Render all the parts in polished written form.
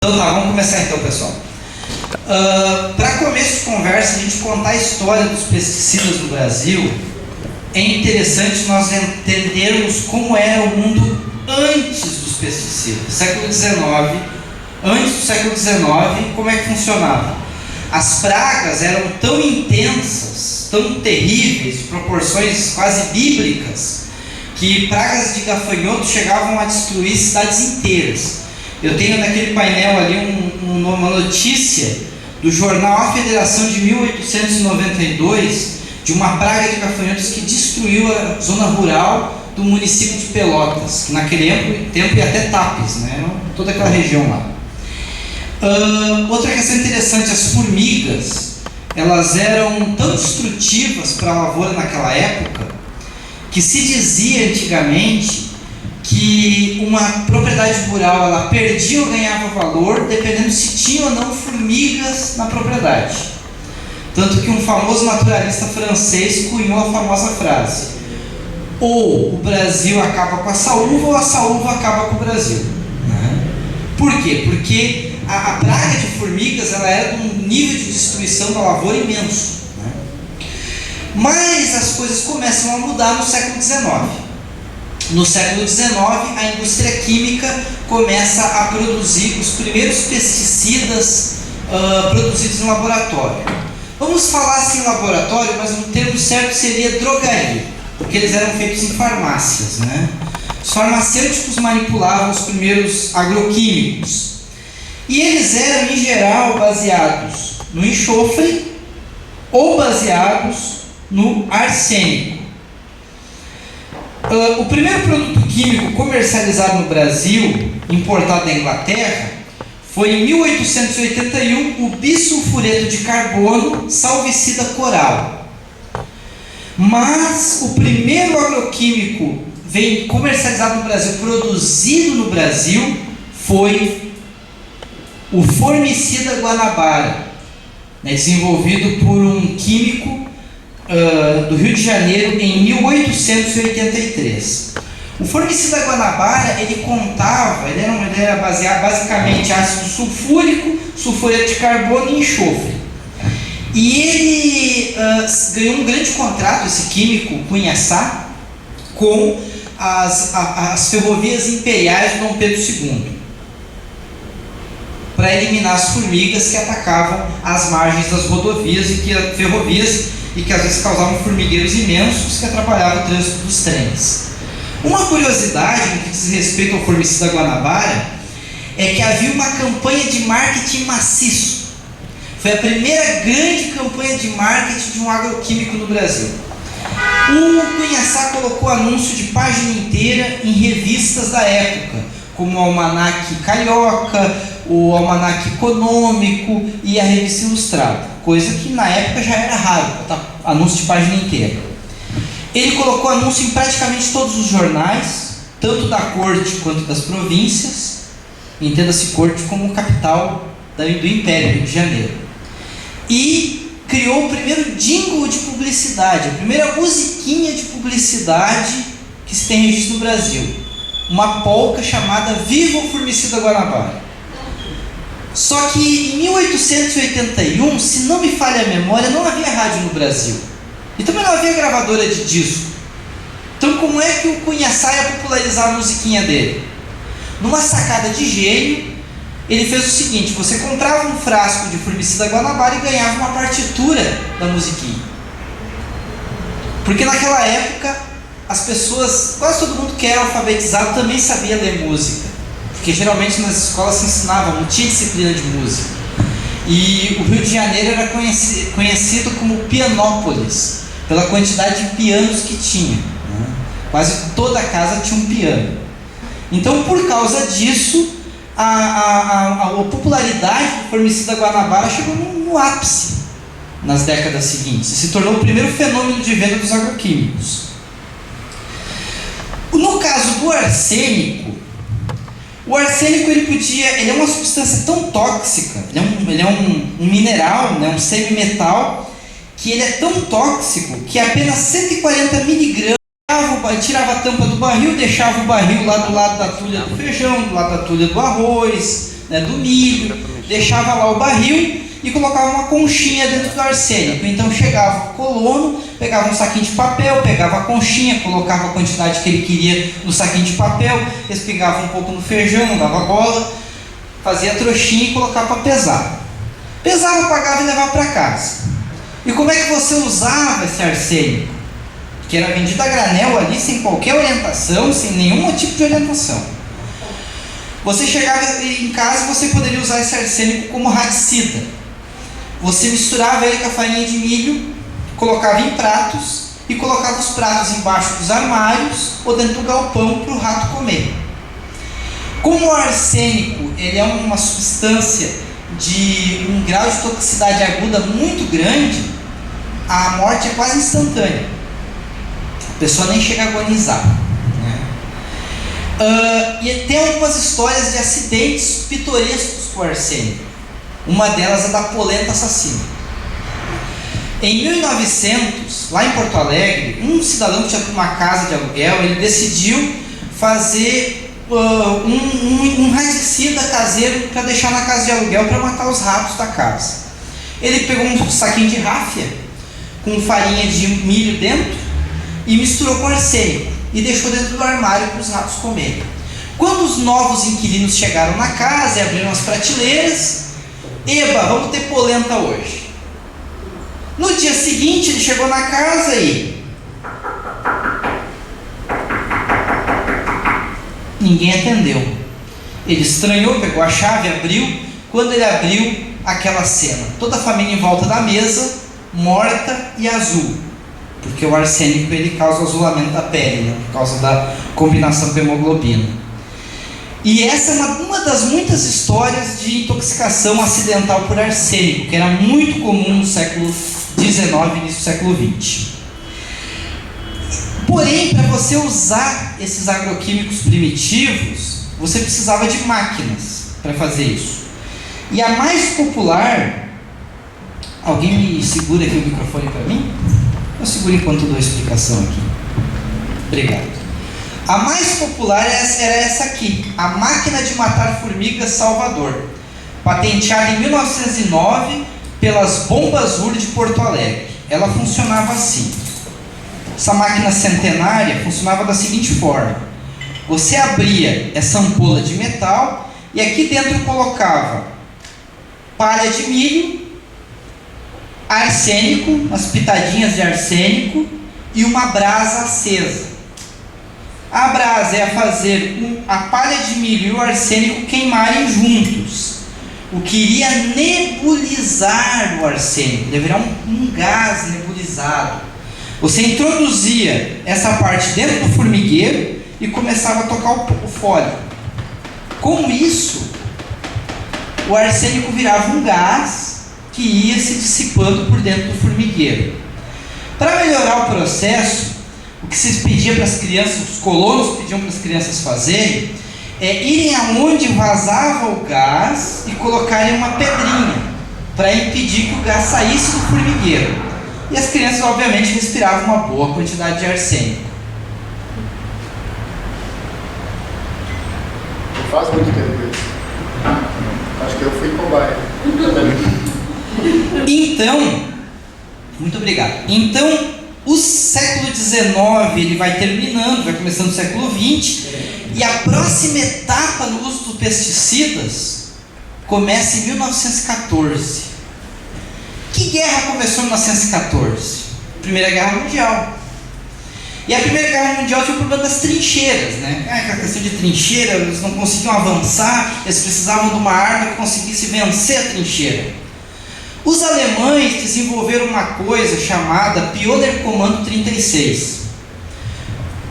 Então tá, vamos começar então, pessoal. Para começo de conversa, a gente contar a história dos pesticidas no Brasil, é interessante nós entendermos como era o mundo antes dos pesticidas, século XIX. Antes do século XIX, como é que funcionava? As pragas eram tão intensas, tão terríveis, de proporções quase bíblicas, que pragas de gafanhoto chegavam a destruir cidades inteiras. Eu tenho naquele painel ali uma notícia do jornal A Federação de 1892, de uma praga de gafanhotos que destruiu a zona rural do município de Pelotas, que naquele tempo ia até Tapes, né? Toda aquela região lá. Outra questão interessante, as formigas, elas eram tão destrutivas para a lavoura naquela época, que se dizia antigamente que uma propriedade rural ela perdia ou ganhava valor dependendo se tinha ou não formigas na propriedade. Tanto que um famoso naturalista francês cunhou a famosa frase: ou o Brasil acaba com a saúva ou a saúva acaba com o Brasil. Por quê? Porque a praga de formigas ela era de um nível de destruição da lavoura imenso. Mas as coisas começam a mudar no século XIX. No século XIX, a indústria química começa a produzir os primeiros pesticidas produzidos em laboratório. Vamos falar assim em laboratório, mas o termo certo seria drogaria, porque eles eram feitos em farmácias, né? Os farmacêuticos manipulavam os primeiros agroquímicos. E eles eram, em geral, baseados no enxofre ou baseados no arsênico. O primeiro produto químico comercializado no Brasil, importado da Inglaterra, foi em 1881 o bisulfureto de carbono salvicida coral. Mas o primeiro agroquímico comercializado no Brasil, produzido no Brasil, foi o formicida Guanabara, desenvolvido por um químico do Rio de Janeiro em 1883. O formicida Guanabara ele era baseado basicamente em ácido sulfúrico, sulfureto de carbono e enxofre. E ele ganhou um grande contrato, esse químico Cunhaçá, com as ferrovias imperiais do Dom Pedro II, para eliminar as formigas que atacavam as margens das rodovias ferrovias e que às vezes causavam formigueiros imensos que atrapalhavam o trânsito dos trens. Uma curiosidade no que diz respeito ao formicida Guanabara é que havia uma campanha de marketing maciço. Foi a primeira grande campanha de marketing de um agroquímico no Brasil. O Cunhaçá colocou anúncio de página inteira em revistas da época, como o Almanaque Carioca, o Almanaque Econômico e a Revista Ilustrada, coisa que na época já era raro, anúncio de página inteira. Ele colocou anúncio em praticamente todos os jornais, tanto da corte quanto das províncias, entenda-se corte como capital do Império, Rio de Janeiro. E criou o primeiro jingle de publicidade, a primeira musiquinha de publicidade que se tem registro no Brasil, uma polca chamada Viva o Formicida Guanabara. Só que em 1881, se não me falha a memória, não havia rádio no Brasil. E também não havia gravadora de disco. Então como é que o Cunhaçá ia popularizar a musiquinha dele? Numa sacada de gênio, ele fez o seguinte: você comprava um frasco de formicida Guanabara e ganhava uma partitura da musiquinha. Porque naquela época, as pessoas, quase todo mundo que era alfabetizado também sabia ler música. Porque geralmente nas escolas se ensinava, não tinha disciplina de música. E o Rio de Janeiro era conhecido como Pianópolis, pela quantidade de pianos que tinha. Quase toda casa tinha um piano. Então, por causa disso, a popularidade do formicida Guanabara chegou no ápice nas décadas seguintes. E se tornou o primeiro fenômeno de venda dos agroquímicos. No caso do arsênico, o arsênico ele é uma substância tão tóxica, ele é um mineral, um semimetal, que ele é tão tóxico que apenas 140 miligramas tirava a tampa do barril, deixava o barril lá do lado da tulha do feijão, do lado da tulha do arroz, né, do milho, deixava lá o barril e colocava uma conchinha dentro do arsênico. Então chegava o colono, pegava um saquinho de papel, pegava a conchinha, colocava a quantidade que ele queria no saquinho de papel, respingava um pouco no feijão, não dava bola, fazia a trouxinha e colocava para pesar. Pesava, pagava e levava para casa. E como é que você usava esse arsênico? Que era vendido a granel ali, sem qualquer orientação, sem nenhum tipo de orientação. Você chegava em casa e você poderia usar esse arsênico como raticida. Você misturava ele com a farinha de milho, colocava em pratos e colocava os pratos embaixo dos armários ou dentro do galpão para o rato comer. Como o arsênico ele é uma substância de um grau de toxicidade aguda muito grande, a morte é quase instantânea. A pessoa nem chega a agonizar, né? E tem algumas histórias de acidentes pitorescos com arsênico. Uma delas é da polenta assassina. Em 1900, lá em Porto Alegre, um cidadão que tinha uma casa de aluguel, ele decidiu fazer um raticida caseiro para deixar na casa de aluguel para matar os ratos da casa. Ele pegou um saquinho de ráfia com farinha de milho dentro e misturou com arsênico e deixou dentro do armário para os ratos comerem. Quando os novos inquilinos chegaram na casa e abriram as prateleiras, eba, vamos ter polenta hoje. No dia seguinte ele chegou na casa e ninguém atendeu. Ele estranhou, pegou a chave, abriu. Quando ele abriu, aquela cena, toda a família em volta da mesa, morta e azul, porque o arsênico ele causa azulamento da pele, né, por causa da combinação com a hemoglobina. E essa é uma das muitas histórias de intoxicação acidental por arsênico, que era muito comum no século XIX e início do século XX. Porém, para você usar esses agroquímicos primitivos, você precisava de máquinas para fazer isso. E a mais popular... Alguém me segura aqui o microfone para mim? Eu seguro enquanto dou a explicação aqui. Obrigado. A mais popular era essa aqui, a máquina de matar formigas Salvador, patenteada em 1909 pelas Bombas Ur de Porto Alegre. Ela funcionava assim. Essa máquina centenária funcionava da seguinte forma: você abria essa ampola de metal e aqui dentro colocava palha de milho, arsênico, umas pitadinhas de arsênico e uma brasa acesa. A brasa é fazer a palha de milho e o arsênico queimarem juntos, o que iria nebulizar o arsênico, deveria um gás nebulizado. Você introduzia essa parte dentro do formigueiro e começava a tocar o fole. Com isso, o arsênico virava um gás que ia se dissipando por dentro do formigueiro. Para melhorar o processo, o que se pedia para as crianças, os colonos pediam para as crianças fazerem, é irem aonde vazava o gás e colocarem uma pedrinha para impedir que o gás saísse do formigueiro. E as crianças, obviamente, respiravam uma boa quantidade de arsênico. Faz muito tempo isso. Acho que eu fui cobaia. Então, muito obrigado. Então, o século XIX ele vai terminando, vai começando o século XX, e a próxima etapa no uso dos pesticidas começa em 1914. Que guerra começou em 1914? Primeira Guerra Mundial. E a Primeira Guerra Mundial tinha o problema das trincheiras, né? Aquela questão de trincheira, eles não conseguiam avançar, eles precisavam de uma arma que conseguisse vencer a trincheira. Os alemães desenvolveram uma coisa chamada Pioneer Commando 36.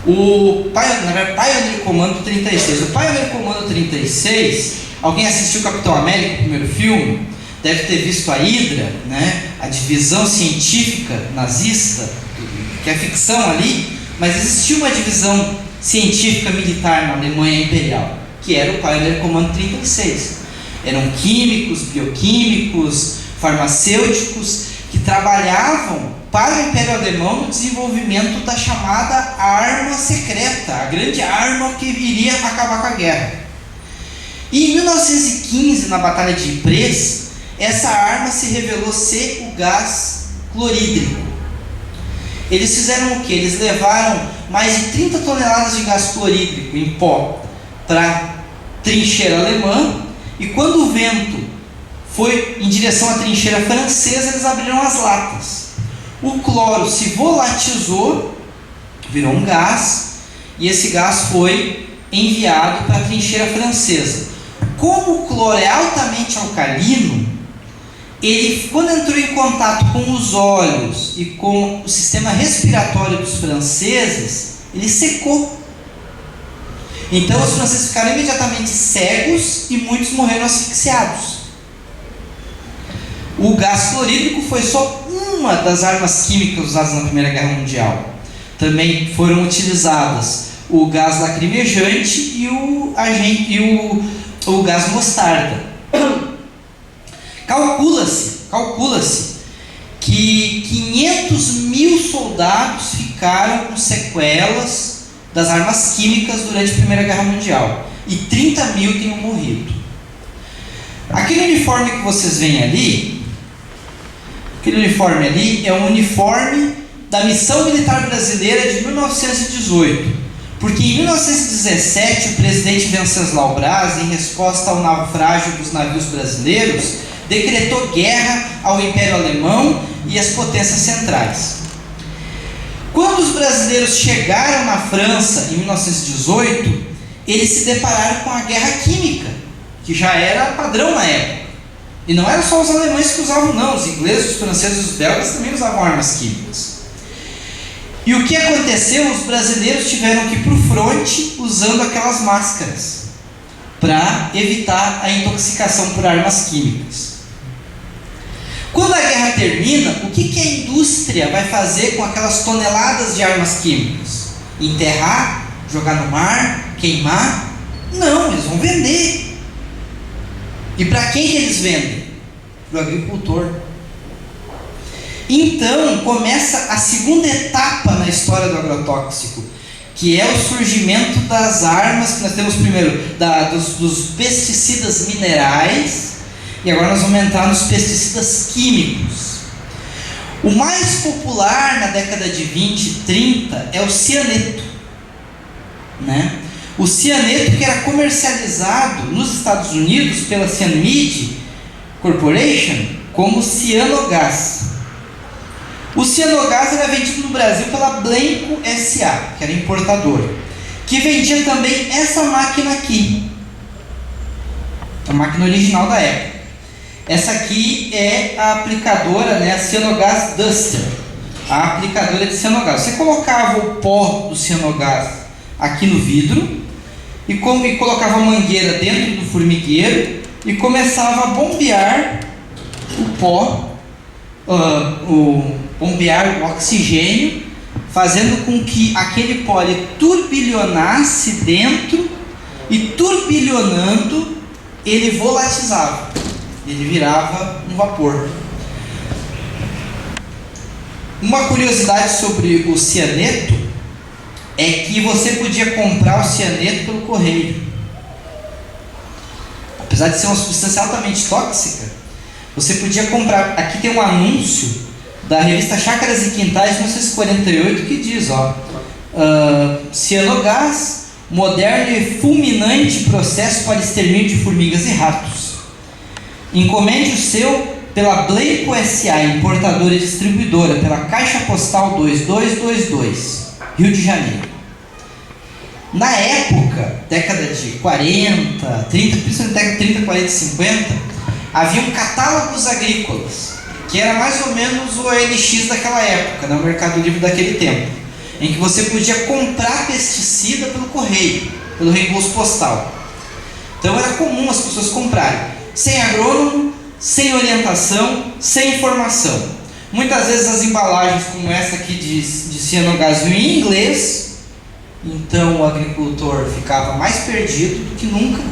Pioneer Commando 36. O Pioneer Commando 36, alguém assistiu Capitão América, o primeiro filme? Deve ter visto a Hydra, né? A divisão científica nazista, que é ficção ali, mas existia uma divisão científica militar na Alemanha Imperial, que era o Pioneer Commando 36. Eram químicos, bioquímicos, farmacêuticos que trabalhavam para o Império Alemão no desenvolvimento da chamada arma secreta, a grande arma que iria acabar com a guerra. E em 1915, na Batalha de Ypres, essa arma se revelou ser o gás clorídrico. Eles fizeram o quê? Eles levaram mais de 30 toneladas de gás clorídrico em pó para a trincheira alemã, e quando o vento foi em direção à trincheira francesa, eles abriram as latas. O cloro se volatilizou, virou um gás, e esse gás foi enviado para a trincheira francesa. Como o cloro é altamente alcalino, ele, quando entrou em contato com os olhos e com o sistema respiratório dos franceses, ele secou. Então os franceses ficaram imediatamente cegos e muitos morreram asfixiados. O gás clorídrico foi só uma das armas químicas usadas na Primeira Guerra Mundial. Também foram utilizadas o gás lacrimejante e o gás mostarda. Calcula-se que 500 mil soldados ficaram com sequelas das armas químicas durante a Primeira Guerra Mundial e 30 mil tinham morrido. Aquele uniforme que vocês veem ali, é um uniforme da Missão Militar Brasileira de 1918, porque em 1917 o presidente Venceslau Braz, em resposta ao naufrágio dos navios brasileiros, decretou guerra ao Império Alemão e às potências centrais. Quando os brasileiros chegaram na França em 1918, eles se depararam com a guerra química, que já era padrão na época. E não eram só os alemães que usavam, não. Os ingleses, os franceses e os belgas também usavam armas químicas. E o que aconteceu? Os brasileiros tiveram que ir para o fronte usando aquelas máscaras para evitar a intoxicação por armas químicas. Quando a guerra termina, o que a indústria vai fazer com aquelas toneladas de armas químicas? Enterrar? Jogar no mar? Queimar? Não, eles vão vender. E para quem que eles vendem? Para o agricultor. Então começa a segunda etapa na história do agrotóxico, que é o surgimento das armas, que nós temos primeiro dos pesticidas minerais, e agora nós vamos entrar nos pesticidas químicos. O mais popular na década de 20 e 30 é o cianeto, né? O cianeto, que era comercializado nos Estados Unidos pela Cyanamid Corporation como cianogás. O cianogás era vendido no Brasil pela Blenco S.A., que era importadora, que vendia também essa máquina aqui, a máquina original da época. Essa aqui é a aplicadora, né, a Cianogás Duster, a aplicadora de cianogás. Você colocava o pó do cianogás aqui no vidro e colocava a mangueira dentro do formigueiro e começava a bombear o pó, bombear o oxigênio, fazendo com que aquele pó turbilhonasse dentro, e turbilhonando ele volatilizava, ele virava um vapor. Uma curiosidade sobre o cianeto é que você podia comprar o cianeto pelo correio. Apesar de ser uma substância altamente tóxica, você podia comprar. Aqui tem um anúncio da revista Chácaras e Quintais de 1948 que diz, cianogás, moderno e fulminante processo para extermínio de formigas e ratos. Encomende o seu pela Blenco S.A., importadora e distribuidora, pela Caixa Postal 2222, Rio de Janeiro. Na época, década de 40, 30, principalmente década de 30, 40 e 50, haviam catálogos agrícolas, que era mais ou menos o OLX daquela época, né, o Mercado Livre daquele tempo, em que você podia comprar pesticida pelo correio, pelo reembolso postal. Então era comum as pessoas comprarem, sem agrônomo, sem orientação, sem informação. Muitas vezes as embalagens como essa aqui de cianogás em inglês, então o agricultor ficava mais perdido do que nunca.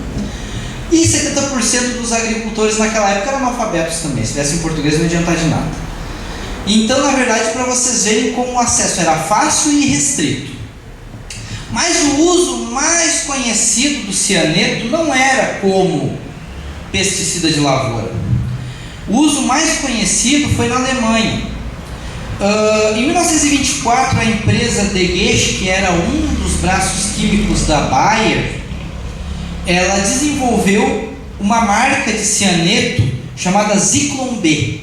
E 70% dos agricultores naquela época eram analfabetos também. Se tivesse em português não ia adiantar de nada. Então, na verdade, para vocês verem como o acesso era fácil e restrito. Mas o uso mais conhecido do cianeto não era como pesticida de lavoura. O uso mais conhecido foi na Alemanha. Em 1924, a empresa Degech, que era um dos braços químicos da Bayer, ela desenvolveu uma marca de cianeto chamada Zyklon B.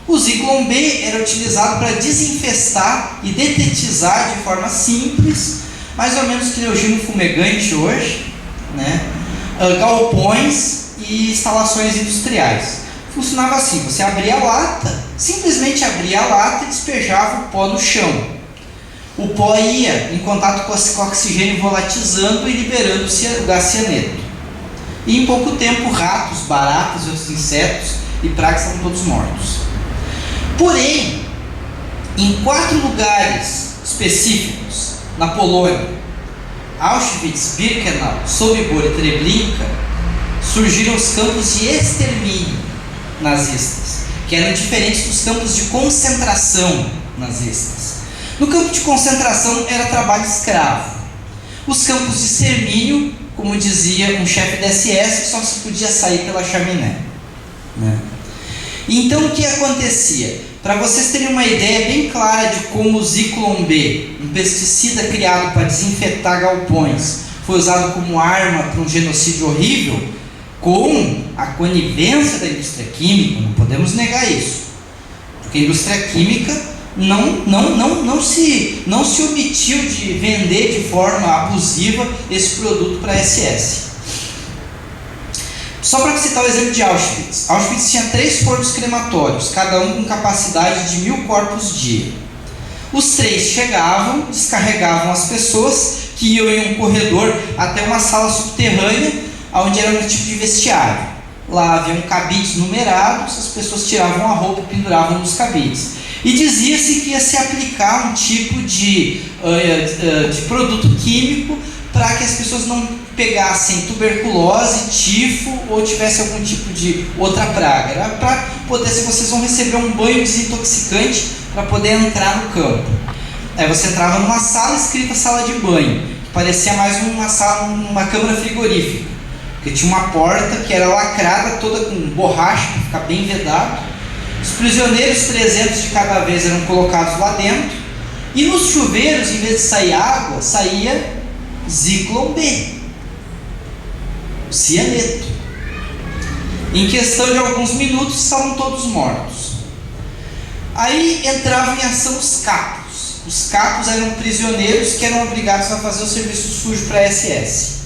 O Zyklon B era utilizado para desinfestar e detetizar de forma simples, mais ou menos que nem o gimo fumegante hoje, né? Galpões e instalações industriais. Funcionava assim: você abria a lata, simplesmente abria a lata e despejava o pó no chão. O pó ia em contato com o oxigênio volatizando e liberando o gás cianeto. E em pouco tempo, ratos, baratas e outros insetos e pragas estavam todos mortos. Porém, em 4 lugares específicos na Polônia, Auschwitz, Birkenau, Sobibor e Treblinka, surgiram os campos de extermínio nazistas, que eram diferentes dos campos de concentração nazistas. No campo de concentração era trabalho escravo. Os campos de extermínio, como dizia um chefe da SS, só se podia sair pela chaminé, né? Então o que acontecia? Para vocês terem uma ideia bem clara de como o Zyklon B, um pesticida criado para desinfetar galpões, foi usado como arma para um genocídio horrível, com a conivência da indústria química, não podemos negar isso, porque a indústria química não se omitiu de vender de forma abusiva esse produto para a SS. Só para citar o exemplo de Auschwitz. Auschwitz tinha 3 fornos crematórios, cada um com capacidade de 1000 corpos dia. Os 3 chegavam, descarregavam as pessoas, que iam em um corredor até uma sala subterrânea, onde era um tipo de vestiário. Lá haviam cabides numerados, as pessoas tiravam a roupa e penduravam nos cabides. E dizia-se que ia se aplicar um tipo de produto químico para que as pessoas não pegassem tuberculose, tifo ou tivesse algum tipo de outra praga. Era para poder, se vocês vão receber um banho desintoxicante para poder entrar no campo. Aí você entrava numa sala escrita sala de banho, que parecia mais uma sala, uma câmara frigorífica, porque tinha uma porta que era lacrada toda com borracha para ficar bem vedado. Os prisioneiros, 300 de cada vez, eram colocados lá dentro, e nos chuveiros, em vez de sair água, saía Zyklon B, cianeto. Em questão de alguns minutos estavam todos mortos. Aí entravam em ação os capos. Os capos eram prisioneiros que eram obrigados a fazer o serviço sujo para a SS.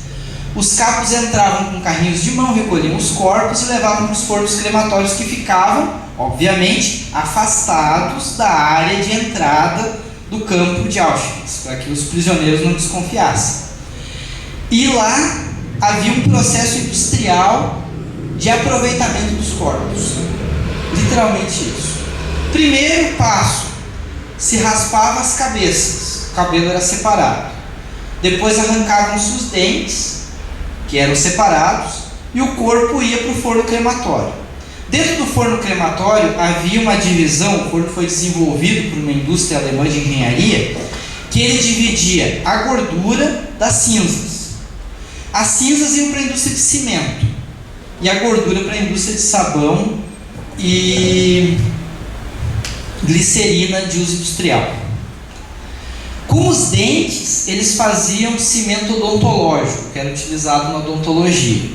Os capos entravam com carrinhos de mão, recolhiam os corpos e levavam para os fornos crematórios, que ficavam, obviamente, afastados da área de entrada do campo de Auschwitz, para que os prisioneiros não desconfiassem. E lá havia um processo industrial de aproveitamento dos corpos. Literalmente isso. Primeiro passo, se raspava as cabeças, o cabelo era separado. Depois arrancavam-se os dentes, que eram separados, e o corpo ia para o forno crematório. Dentro do forno crematório havia uma divisão. O forno foi desenvolvido por uma indústria alemã de engenharia, que ele dividia a gordura das cinzas. As cinzas iam para a indústria de cimento e a gordura para a indústria de sabão e glicerina de uso industrial. Com os dentes, eles faziam cimento odontológico, que era utilizado na odontologia.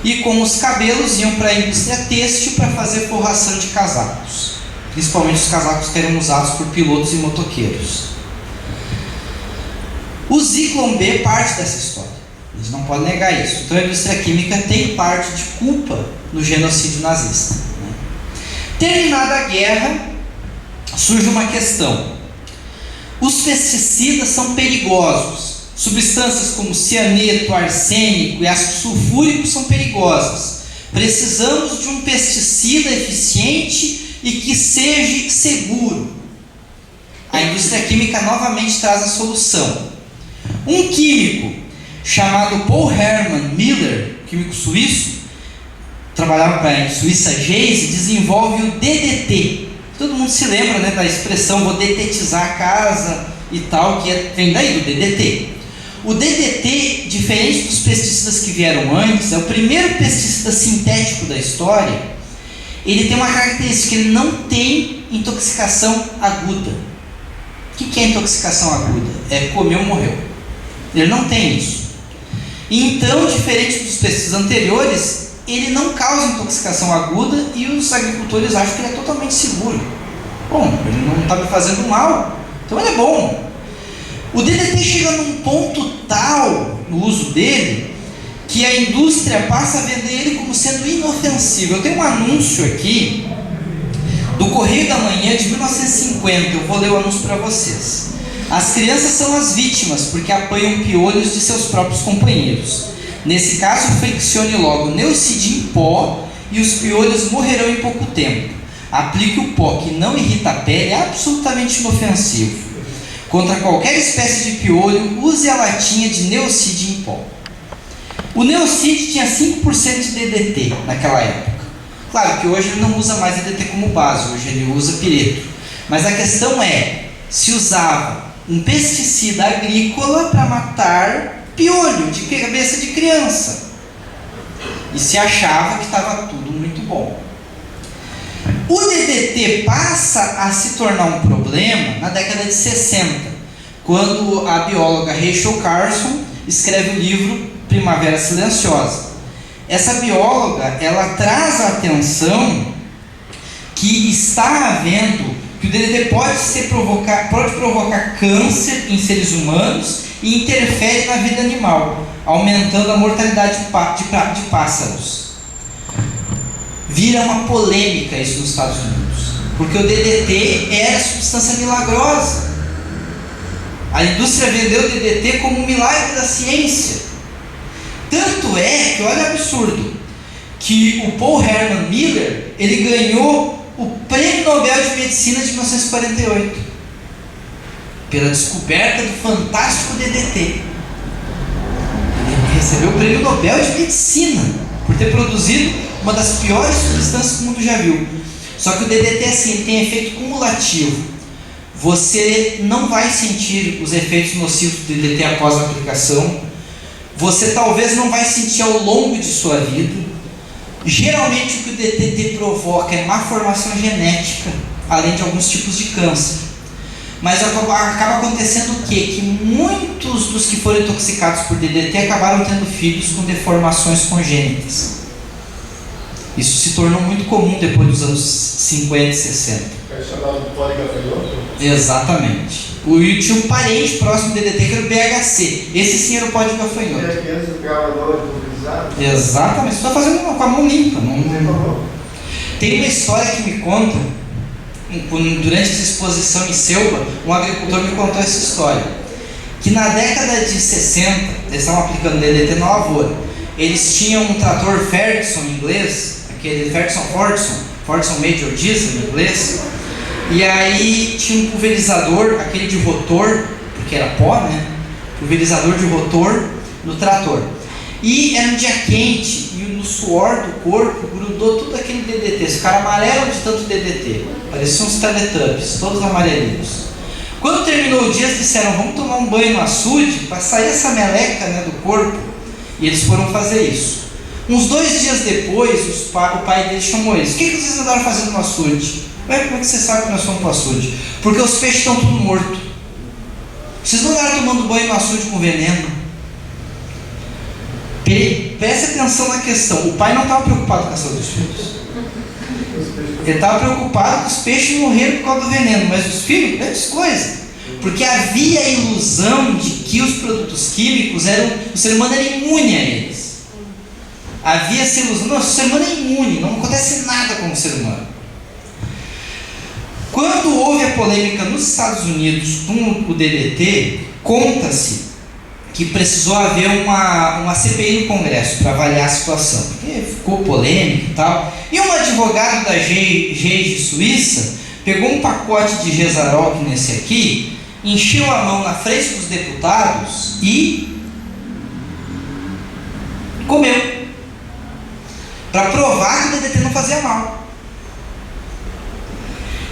E com os cabelos iam para a indústria têxtil para fazer forração de casacos, principalmente os casacos que eram usados por pilotos e motoqueiros. O Zyklon B parte dessa história, a gente não pode negar isso. Então a indústria química tem parte de culpa no genocídio nazista, né? Terminada a guerra, surge uma questão: os pesticidas são perigosos. Substâncias como cianeto, arsênico e ácido sulfúrico são perigosas. Precisamos de um pesticida eficiente e que seja seguro. A indústria química novamente traz a solução. Um químico chamado Paul Hermann Miller, químico suíço, trabalhava para a Suíça Geise, desenvolve o DDT. Todo mundo se lembra, né, da expressão vou detetizar a casa e tal, que vem daí do DDT. O DDT, diferente dos pesticidas que vieram antes, é o primeiro pesticida sintético da história. Ele tem uma característica, ele não tem intoxicação aguda. O que é intoxicação aguda? É comeu, morreu. Ele não tem isso. Então, diferente dos pesticidas anteriores, ele não causa intoxicação aguda e os agricultores acham que ele é totalmente seguro. Bom, ele não está me fazendo mal, então ele é bom. O DDT chega num ponto tal no uso dele que a indústria passa a vender ele como sendo inofensivo. Eu tenho um anúncio aqui do Correio da Manhã de 1950, eu vou ler o anúncio para vocês. As crianças são as vítimas porque apanham piolhos de seus próprios companheiros. Nesse caso, friccione logo Neocid em pó e os piolhos morrerão em pouco tempo. Aplique o pó que não irrita a pele, é absolutamente inofensivo. Contra qualquer espécie de piolho, use a latinha de Neocid em pó. O Neocid tinha 5% de DDT naquela época. Claro que hoje ele não usa mais DDT como base, hoje ele usa pireto. Mas a questão é, se usava um pesticida agrícola para matar piolho de cabeça de criança. E se achava que estava tudo muito bom. O DDT passa a se tornar um problema na década de 60, quando a bióloga Rachel Carson escreve o livro Primavera Silenciosa. Essa bióloga, ela traz a atenção que está havendo, que o DDT pode provocar câncer em seres humanos e interfere na vida animal, aumentando a mortalidade de pássaros. Vira uma polêmica isso nos Estados Unidos, porque o DDT era substância milagrosa. A indústria vendeu o DDT como um milagre da ciência. Tanto é que, olha o absurdo, que o Paul Herman Miller, ele ganhou o Prêmio Nobel de Medicina de 1948 pela descoberta do fantástico DDT. Ele recebeu o Prêmio Nobel de Medicina por ter produzido uma das piores substâncias que o mundo já viu. Só que o DDT, assim, ele tem efeito cumulativo. Você não vai sentir os efeitos nocivos do DDT após a aplicação. Você talvez não vai sentir ao longo de sua vida. Geralmente o que o DDT provoca é má formação genética, além de alguns tipos de câncer. Mas acaba acontecendo o quê? Que muitos dos que foram intoxicados por DDT acabaram tendo filhos com deformações congênitas. Isso se tornou muito comum depois dos anos 50 e 60. É chamado poligafanhoto? Exatamente. Tinha um parente próximo do DDT que era o BHC. Esse sim era o pó de gafanhoto. E as crianças ficavam pulverizadas? Exatamente. Você está fazendo com a mão limpa. Não... Tem uma história que me conta. Durante essa exposição em Selva, um agricultor me contou essa história. Que na década de 60, eles estavam aplicando DDT na lavoura. Eles tinham um trator Ferguson em inglês, aquele Fordson Major Diesel em inglês. E aí tinha um pulverizador, aquele de rotor, porque era pó, né? Pulverizador de rotor no trator. E era um dia quente e no suor do corpo grudou tudo aquele DDT. Esse cara amarelo de tanto DDT. Pareciam uns Teletubbies, todos amarelinhos. Quando terminou o dia, eles disseram: vamos tomar um banho no açude para sair essa meleca, né, do corpo. E eles foram fazer isso. Uns 2 dias depois, o pai deles chamou eles: o que vocês andaram fazendo no açude? Ué, como é que você sabe que nós fomos para o açude? Porque os peixes estão tudo mortos. Vocês não andaram tomando banho no açude com veneno? Preste atenção na questão. O pai não estava preocupado com a saúde dos filhos. Ele estava preocupado que os peixes morreram por causa do veneno. Mas os filhos, grandes coisas. Porque havia a ilusão de que os produtos químicos o ser humano era imune a eles. Havia essa ilusão. Não, o ser humano é imune, não acontece nada com o ser humano. Quando houve a polêmica nos Estados Unidos com o DDT, conta-se que precisou haver uma CPI no Congresso para avaliar a situação, porque ficou polêmica e tal. E um advogado da GEI de Suíça pegou um pacote de Gesarol, que nesse aqui, encheu a mão na frente dos deputados e comeu, para provar que o DDT não fazia mal.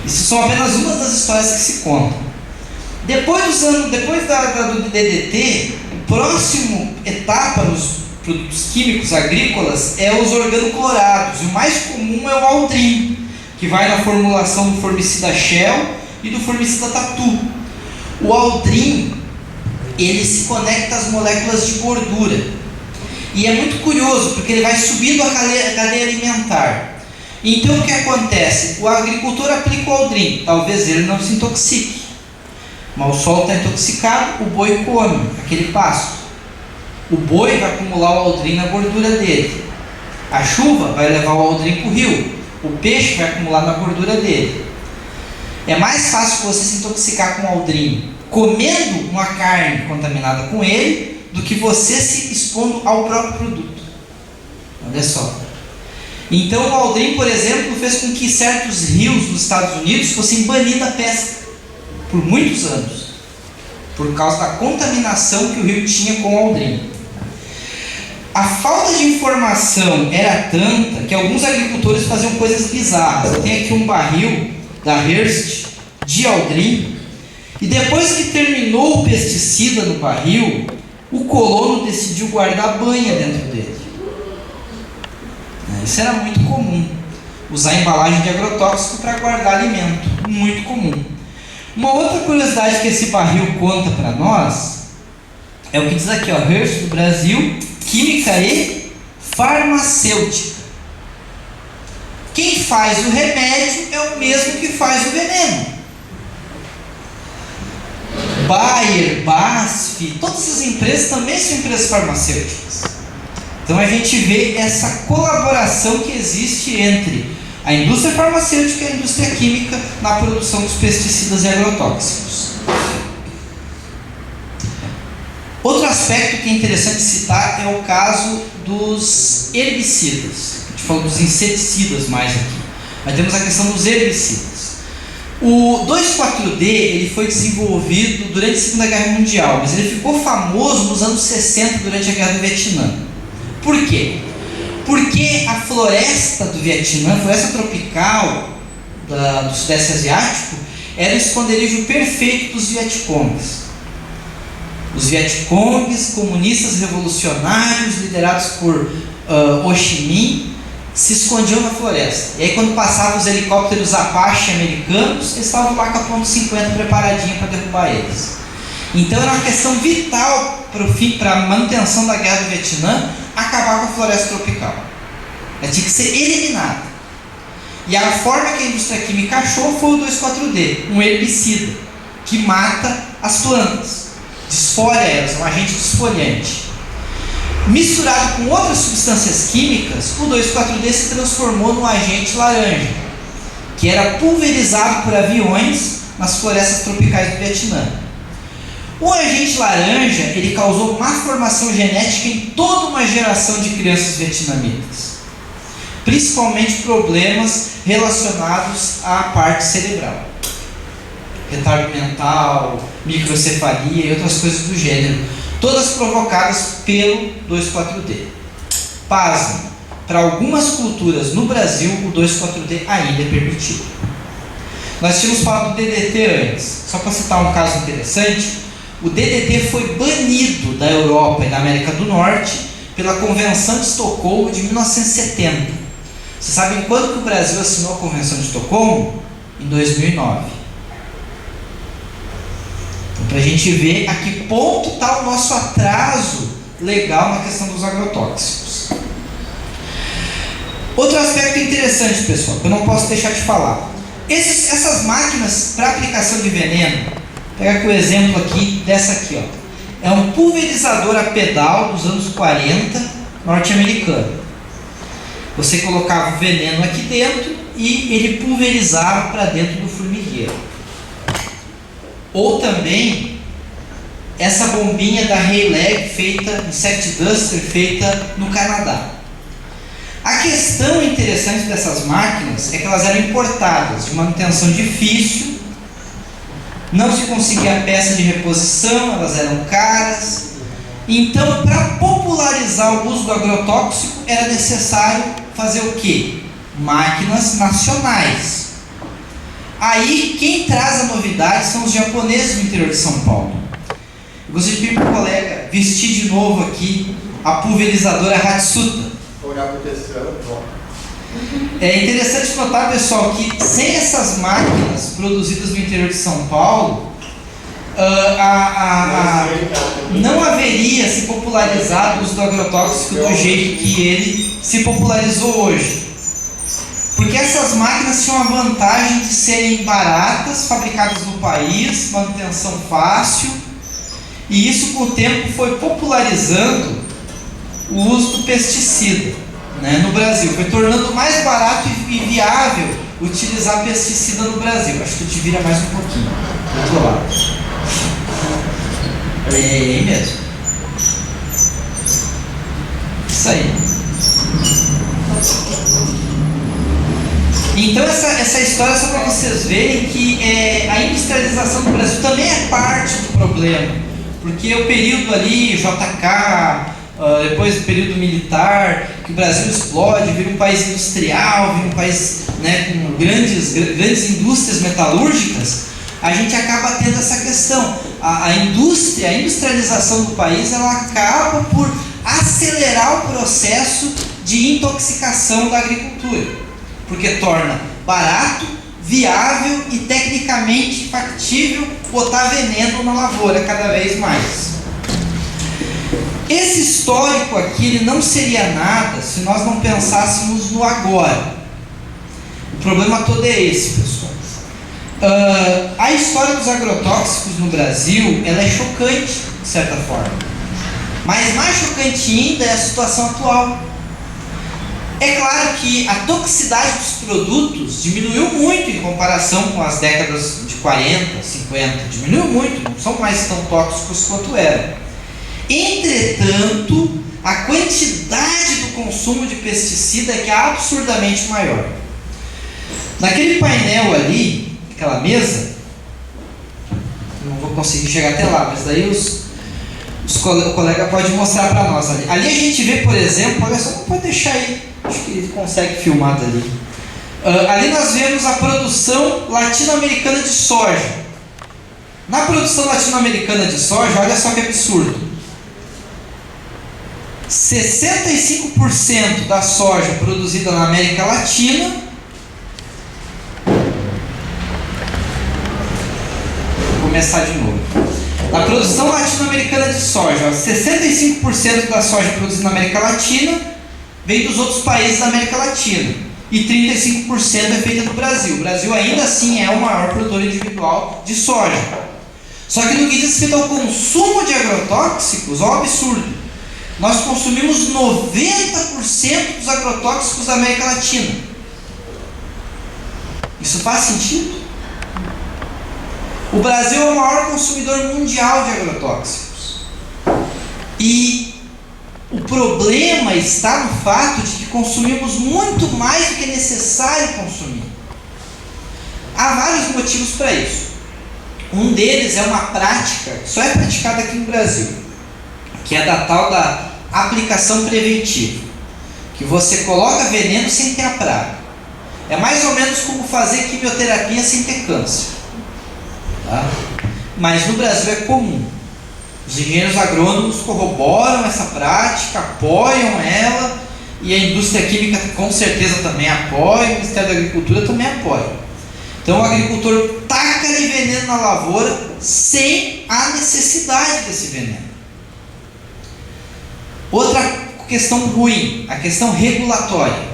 Isso são apenas uma das histórias que se contam. Depois do DDT, próximo etapa nos produtos químicos agrícolas é os organoclorados. E o mais comum é o Aldrin, que vai na formulação do formicida Shell e do formicida Tatu. O Aldrin, ele se conecta às moléculas de gordura. E é muito curioso, porque ele vai subindo a cadeia alimentar. Então o que acontece? O agricultor aplica o Aldrin, talvez ele não se intoxique, mas o solo está intoxicado, o boi come aquele pasto. O boi vai acumular o Aldrin na gordura dele. A chuva vai levar o Aldrin para o rio. O peixe vai acumular na gordura dele. É mais fácil você se intoxicar com o Aldrin comendo uma carne contaminada com ele do que você se expondo ao próprio produto. Olha só. Então o Aldrin, por exemplo, fez com que certos rios dos Estados Unidos fossem banidos da pesca por muitos anos, por causa da contaminação que o rio tinha com o Aldrin. A falta de informação era tanta que alguns agricultores faziam coisas bizarras. Eu tenho aqui um barril da Hearst de Aldrin, e depois que terminou o pesticida no barril, o colono decidiu guardar banha dentro dele. Isso era muito comum, usar embalagem de agrotóxico para guardar alimento, muito comum. Uma outra curiosidade que esse barril conta para nós é o que diz aqui, ó, Hearst do Brasil, Química e Farmacêutica. Quem faz o remédio é o mesmo que faz o veneno. Bayer, BASF, todas essas empresas também são empresas farmacêuticas. Então a gente vê essa colaboração que existe entre a indústria farmacêutica e a indústria química na produção dos pesticidas e agrotóxicos. Outro aspecto que é interessante citar é o caso dos herbicidas. A gente falou dos inseticidas mais aqui, mas temos a questão dos herbicidas. O 2,4-D ele foi desenvolvido durante a Segunda Guerra Mundial, mas ele ficou famoso nos anos 60 durante a Guerra do Vietnã. Por quê? Porque a floresta do Vietnã, a floresta tropical do Sudeste Asiático, era o esconderijo perfeito dos Vietcongs. Os Vietcongs, comunistas revolucionários, liderados por Ho Chi Minh, se escondiam na floresta. E aí quando passavam os helicópteros Apache americanos, eles estavam lá com a ponto .50 preparadinha para derrubar eles. Então era uma questão vital para a manutenção da guerra do Vietnã, acabar com a floresta tropical. Ela tinha que ser eliminada. E a forma que a indústria química achou foi o 2,4-D, um herbicida que mata as plantas, desfolha elas, é um agente desfoliante. Misturado com outras substâncias químicas, o 2,4-D se transformou num agente laranja, que era pulverizado por aviões nas florestas tropicais do Vietnã. O agente laranja ele causou má formação genética em toda uma geração de crianças vietnamitas, principalmente problemas relacionados à parte cerebral, retardo mental, microcefalia e outras coisas do gênero, todas provocadas pelo 2,4-D. Pasmem, para algumas culturas no Brasil o 2,4-D ainda é permitido. Nós tínhamos falado do DDT antes, só para citar um caso interessante. O DDT foi banido da Europa e da América do Norte pela Convenção de Estocolmo de 1970. Vocês sabem quando que o Brasil assinou a Convenção de Estocolmo? Em 2009. Então, para a gente ver a que ponto está o nosso atraso legal na questão dos agrotóxicos. Outro aspecto interessante, pessoal, que eu não posso deixar de falar. Essas máquinas para aplicação de veneno, pega aqui o exemplo aqui dessa aqui, ó. É um pulverizador a pedal dos anos 40 norte-americano. Você colocava o veneno aqui dentro e ele pulverizava para dentro do formigueiro. Ou também essa bombinha da Heileg feita, Insect Duster, feita no Canadá. A questão interessante dessas máquinas é que elas eram importadas, de manutenção difícil, não se conseguia peça de reposição, elas eram caras. Então, para popularizar o uso do agrotóxico, era necessário fazer o quê? Máquinas nacionais. Aí, quem traz a novidade são os japoneses do interior de São Paulo. Eu gostaria de pedir para o colega vestir de novo aqui a pulverizadora Hatsuta. Olhar para o terceiro, bom. É interessante notar, pessoal, que sem essas máquinas produzidas no interior de São Paulo, não haveria se popularizado o uso do agrotóxico do jeito que ele se popularizou hoje. Porque essas máquinas tinham a vantagem de serem baratas, fabricadas no país, manutenção fácil, e isso com o tempo foi popularizando o uso do pesticida, né, no Brasil. Foi tornando mais barato e viável utilizar pesticida no Brasil. Acho que te vira mais um pouquinho, do outro lado. É aí mesmo. Isso aí. Então essa história é só para vocês verem que a industrialização do Brasil também é parte do problema. Porque o período ali, JK, depois do período militar, que o Brasil explode, vira um país industrial, vira um país, né, com grandes indústrias metalúrgicas, a gente acaba tendo essa questão. A industrialização do país, ela acaba por acelerar o processo de intoxicação da agricultura, porque torna barato, viável e tecnicamente factível botar veneno na lavoura cada vez mais. Esse histórico aqui, ele não seria nada se nós não pensássemos no agora. O problema todo é esse, pessoal. A história dos agrotóxicos no Brasil, ela é chocante, de certa forma. Mas mais chocante ainda é a situação atual. É claro que a toxicidade dos produtos diminuiu muito em comparação com as décadas de 40, 50. Diminuiu muito, não são mais tão tóxicos quanto eram. Entretanto, a quantidade do consumo de pesticida é que é absurdamente maior. Naquele painel ali, aquela mesa, não vou conseguir chegar até lá, mas daí o colega pode mostrar para nós ali. Ali a gente vê, por exemplo, olha só, não pode deixar aí, acho que ele consegue filmar dali. Ali nós vemos a produção latino-americana de soja. Na produção latino-americana de soja, olha só que absurdo. 65% da soja produzida na América Latina vou começar de novo. Na produção latino-americana de soja, 65% da soja produzida na América Latina vem dos outros países da América Latina e 35% é feita no Brasil. O Brasil ainda assim é o maior produtor individual de soja. Só que no que diz respeito ao consumo de agrotóxicos, olha o absurdo. Nós consumimos 90% dos agrotóxicos da América Latina. Isso faz sentido? O Brasil é o maior consumidor mundial de agrotóxicos. E o problema está no fato de que consumimos muito mais do que é necessário consumir. Há vários motivos para isso. Um deles é uma prática que só é praticada aqui no Brasil, que é da tal da aplicação preventiva, que você coloca veneno sem ter a praga. É mais ou menos como fazer quimioterapia sem ter câncer, tá? Mas no Brasil é comum. Os engenheiros agrônomos corroboram essa prática, apoiam ela, e a indústria química com certeza também apoia, o Ministério da Agricultura também apoia. Então o agricultor taca-lhe veneno na lavoura sem a necessidade desse veneno. Outra questão ruim, a questão regulatória.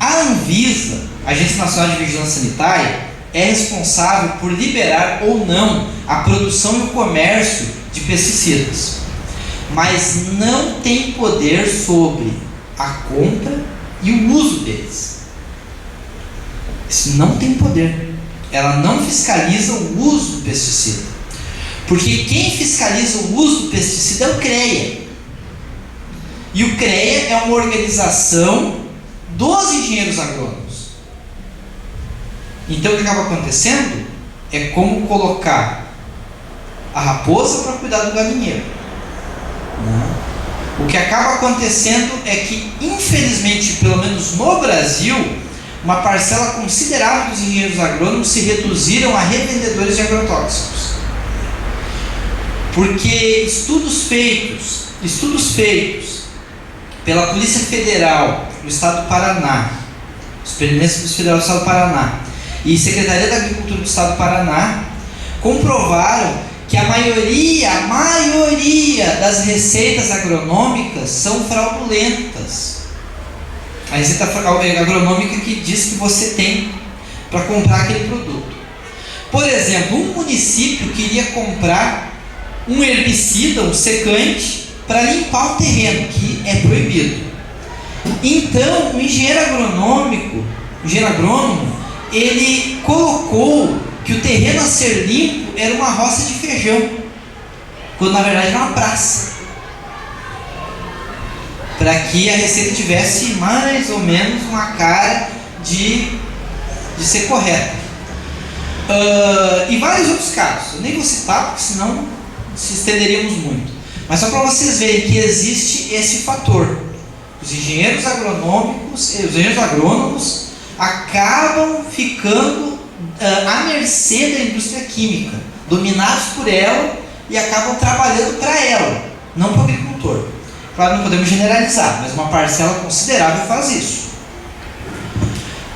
A Anvisa, Agência Nacional de Vigilância Sanitária, é responsável por liberar ou não a produção e o comércio de pesticidas, mas não tem poder sobre a compra e o uso deles. Isso não tem poder. Ela não fiscaliza o uso do pesticida, porque quem fiscaliza o uso do pesticida é o CREA. E o CREA é uma organização dos engenheiros agrônomos. Então o que acaba acontecendo é como colocar a raposa para cuidar do galinheiro. O que acaba acontecendo é que, infelizmente, pelo menos no Brasil, uma parcela considerável dos engenheiros agrônomos se reduziram a revendedores de agrotóxicos. Porque estudos feitos pela Polícia Federal do Estado do Paraná, Superintendência Federal do Estado do Paraná e Secretaria da Agricultura do Estado do Paraná comprovaram que a maioria das receitas agronômicas são fraudulentas. A receita agronômica que diz que você tem para comprar aquele produto. Por exemplo, um município queria comprar um herbicida, um secante, para limpar o terreno, que é proibido. Então, o engenheiro agrônomo, ele colocou que o terreno a ser limpo era uma roça de feijão, quando na verdade era uma praça, para que a receita tivesse mais ou menos uma cara de ser correta. E vários outros casos, eu nem vou citar, porque senão se estenderíamos muito, mas só para vocês verem que existe esse fator. Os engenheiros agrônomos acabam ficando à mercê da indústria química, dominados por ela, e acabam trabalhando para ela, não para o agricultor. Claro, não podemos generalizar, mas uma parcela considerável faz isso.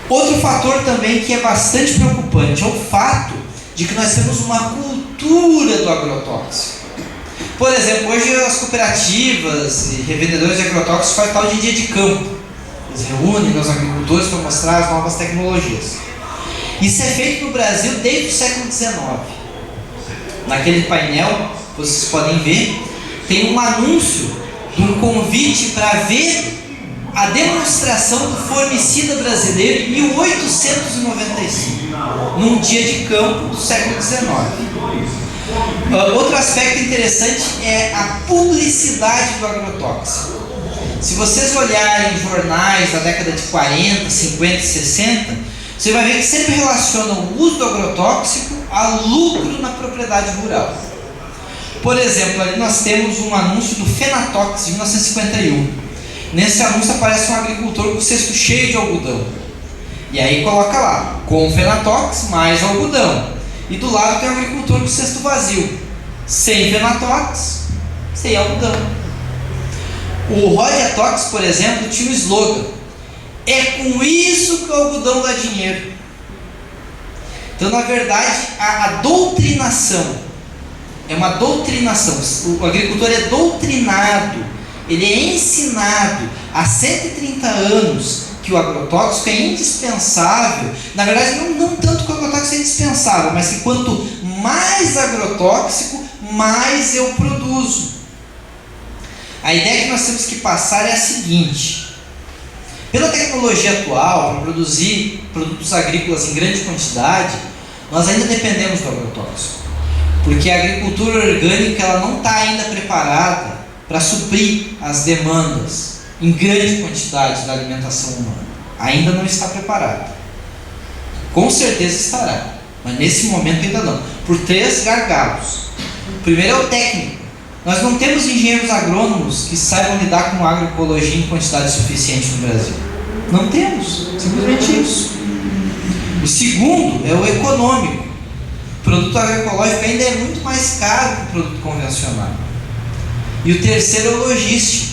Outro fator também que é bastante preocupante é o fato de que nós temos uma cultura do agrotóxico. Por exemplo, hoje as cooperativas e revendedores de agrotóxicos fazem tal de dia de campo. Eles reúnem os agricultores para mostrar as novas tecnologias. Isso é feito no Brasil desde o século XIX. Naquele painel, vocês podem ver, tem um anúncio de um convite para ver a demonstração do formicida brasileiro em 1895, num dia de campo do século XIX. Outro aspecto interessante é a publicidade do agrotóxico. Se vocês olharem jornais da década de 40, 50 e 60, você vai ver que sempre relacionam o uso do agrotóxico a lucro na propriedade rural. Por exemplo, ali nós temos um anúncio do Fenatox de 1951. Nesse anúncio aparece um agricultor com o cesto cheio de algodão. E aí coloca lá, com Fenatox mais algodão. E do lado tem um agricultor com o cesto vazio. Sem Fenatox, sem algodão. O Rodiatox, por exemplo, tinha um slogan: é com isso que o algodão dá dinheiro. Então, na verdade, a doutrinação é uma doutrinação. O agricultor é doutrinado, ele é ensinado há 130 anos que o agrotóxico é indispensável. Na verdade, não tanto que o agrotóxico é indispensável, mas que quanto mais agrotóxico, mais eu produzo. A ideia que nós temos que passar é a seguinte: pela tecnologia atual, para produzir produtos agrícolas em grande quantidade, nós ainda dependemos do agrotóxico, porque a agricultura orgânica ela não está ainda preparada para suprir as demandas em grande quantidade da alimentação humana. Ainda não está preparada. Com certeza estará, mas nesse momento ainda não, por 3 gargalos. O primeiro é o técnico. Nós não temos engenheiros agrônomos que saibam lidar com agroecologia em quantidade suficiente no Brasil. Não temos, simplesmente isso. O segundo é o econômico. O produto agroecológico ainda é muito mais caro que o produto convencional. E o terceiro é o logístico.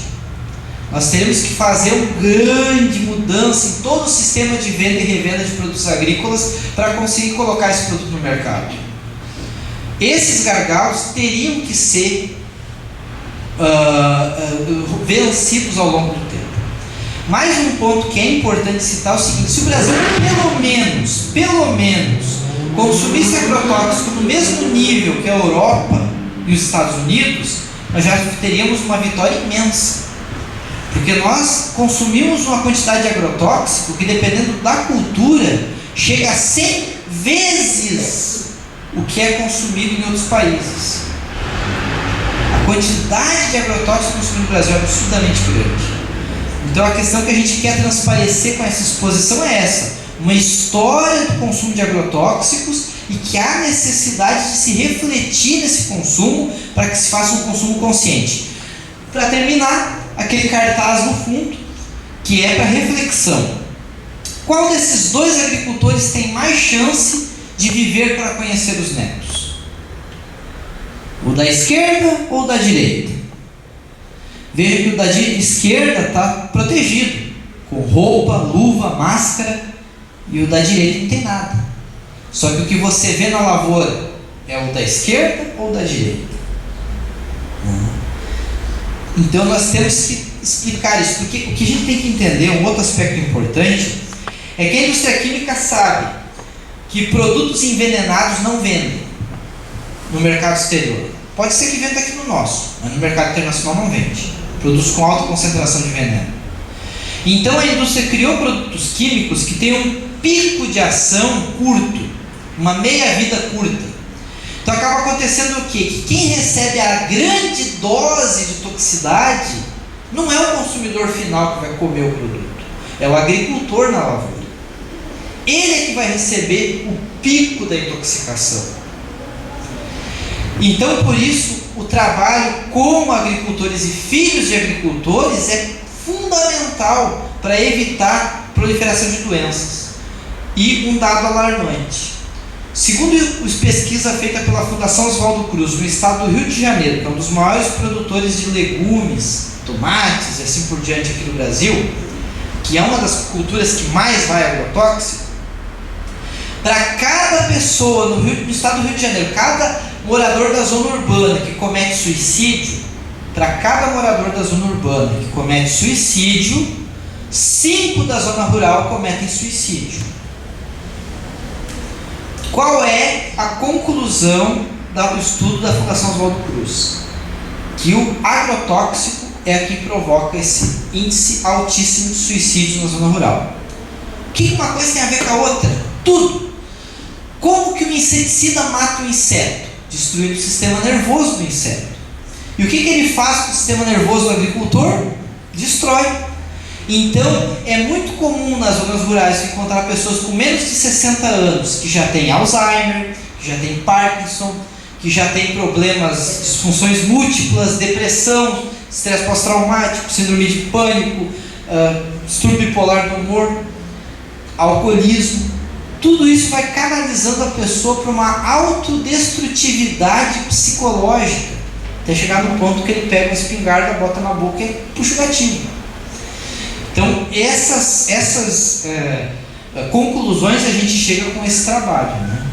Nós teremos que fazer uma grande mudança em todo o sistema de venda e revenda de produtos agrícolas para conseguir colocar esse produto no mercado. Esses gargalos teriam que ser vencidos ao longo do tempo. Mais um ponto que é importante citar é o seguinte: se o Brasil pelo menos consumisse agrotóxico no mesmo nível que a Europa e os Estados Unidos, nós já teríamos uma vitória imensa, porque nós consumimos uma quantidade de agrotóxico que, dependendo da cultura, chega a 100 vezes o que é consumido em outros países. A quantidade de agrotóxicos consumido no Brasil é absurdamente grande. Então a questão que a gente quer transparecer com essa exposição é essa: uma história do consumo de agrotóxicos, e que há necessidade de se refletir nesse consumo para que se faça um consumo consciente. Para terminar, aquele cartaz no fundo, que é para reflexão. Qual desses 2 agricultores tem mais chance de viver para conhecer os netos? O da esquerda ou o da direita? Veja que o da esquerda está protegido, com roupa, luva, máscara, e o da direita não tem nada. Só que o que você vê na lavoura é o da esquerda ou o da direita? Então nós temos que explicar isso, porque o que a gente tem que entender, um outro aspecto importante, é que a indústria química sabe que produtos envenenados não vendem no mercado exterior. Pode ser que venda aqui no nosso, mas no mercado internacional não vende. Produtos com alta concentração de veneno. Então a indústria criou produtos químicos que têm um pico de ação curto, uma meia-vida curta. Então acaba acontecendo o quê? Que quem recebe a grande dose de toxicidade não é o consumidor final que vai comer o produto, é o agricultor na lavoura. Ele é que vai receber o pico da intoxicação. Então, por isso, o trabalho com agricultores e filhos de agricultores é fundamental para evitar proliferação de doenças. E um dado alarmante. Segundo a pesquisa feita pela Fundação Oswaldo Cruz, no estado do Rio de Janeiro, que é um dos maiores produtores de legumes, tomates e assim por diante aqui no Brasil, que é uma das culturas que mais vai agrotóxico, para cada pessoa no estado do Rio de Janeiro, cada morador da zona urbana que comete suicídio, para cada morador da zona urbana que comete suicídio, 5 da zona rural cometem suicídio. Qual é a conclusão do estudo da Fundação Oswaldo Cruz? Que o agrotóxico é quem provoca esse índice altíssimo de suicídios na zona rural. O que uma coisa tem a ver com a outra? Tudo! Como que o inseticida mata o inseto? Destruindo o sistema nervoso do inseto. E o que ele faz com o sistema nervoso do agricultor? Destrói. Então, é muito comum nas zonas rurais encontrar pessoas com menos de 60 anos que já têm Alzheimer, que já têm Parkinson, que já têm problemas, disfunções múltiplas, depressão, estresse pós-traumático, síndrome de pânico, distúrbio bipolar do humor, alcoolismo. Tudo isso vai canalizando a pessoa para uma autodestrutividade psicológica, até chegar no ponto que ele pega uma espingarda, bota na boca e puxa o gatilho. Então, essas conclusões a gente chega com esse trabalho, né?